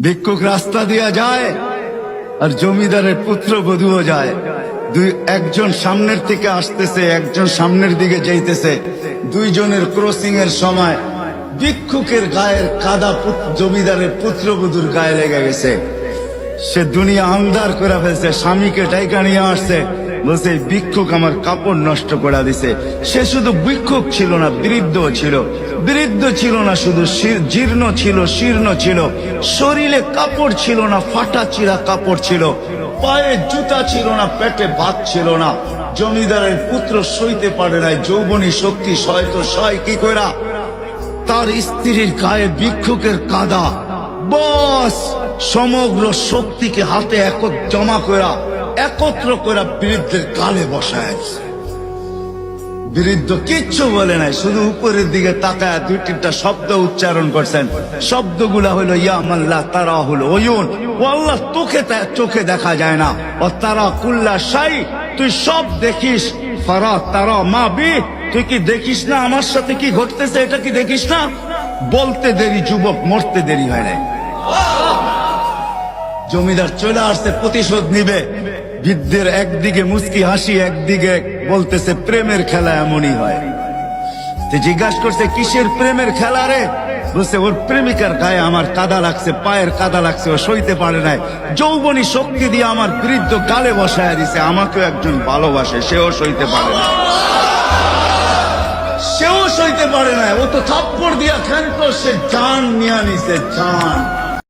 ভিক্ষুক রাস্তা দিয়া যায় আর জমিদারের পুত্রবধূও যায়। একজন সামনের থেকে আসতেছে, একজন সামনের দিকে যাইতেছে। দুইজনের ক্রসিং এর সময় ভিক্ষুকের গায়ের কাদা জমিদারের পুত্রবধূর গায়ে লেগে গেছে। সে দুনিয়া আন্ধার করে ফেলছে, স্বামীকে ডাইকা নিয়ে আসছে, বলছে ভিক্ষুক আমার কাপড় নষ্ট করে দিছে। সে শুধু ভিক্ষুক ছিল না, বৃদ্ধ ছিল। বৃদ্ধ ছিল না শুধু, জীর্ণ ছিল, শীর্ণ ছিল। শরীরে কাপড় ছিল না, ফাটা চিরা কাপড় ছিল। পায়ে জুতা ছিল না, পেটে ভাত ছিল না। জমিদারের পুত্র সইতে পারে নাই, যৌবনী শক্তি সয়তো সয় কি কইরা তার স্ত্রীর গায়ে ভিক্ষুকের কাদা। বস সমগ্র শক্তিকে হাতে জমা করা, একত্র করা বৃদ্ধের গালে বসায়। বৃদ্ধ কিচ্ছু বলে নাই, শুধু উপরের দিকে তাকায় দুই তিনটা শব্দ উচ্চারণ করছেন। শব্দগুলা হলো ইয়া মাল্লাহ তারা হলো ওয়ুন, ও আল্লাহ চোখে দেখা যায় না। ও তারা কুল্লা শাই, তুই সব দেখিস। ফারা তারা মা বি, তুই কি দেখিস না আমার সাথে কি ঘটতেছে? এটা কি দেখিস না? বলতে দেরি যুবক, মরতে দেরি হয় নাই। জমিদার চলে আসছে, প্রতিশোধ নিবে। বৃদ্ধের একদিকে মুস্কি হাসি, একদিকে বলতেছে প্রেমের খেলা এমনই হয়। জিজ্ঞাসা করছে কিসের প্রেমের খেলা রে? বলছে ওর প্রেমিকার গায়ে আমার কাদা লাগছে, পায়ের কাদা লাগছে, ও সইতে পারে নাই। যৌবনী শক্তি দিয়ে আমার বৃদ্ধ গালে বসায় দিছে। আমাকেও একজন ভালোবাসে, সেও সইতে পারে না, সেও সইতে পারে না। ও তো থাপ্পড় দিয়া খেলতো, সে জান নিয়ে নিছে, জান।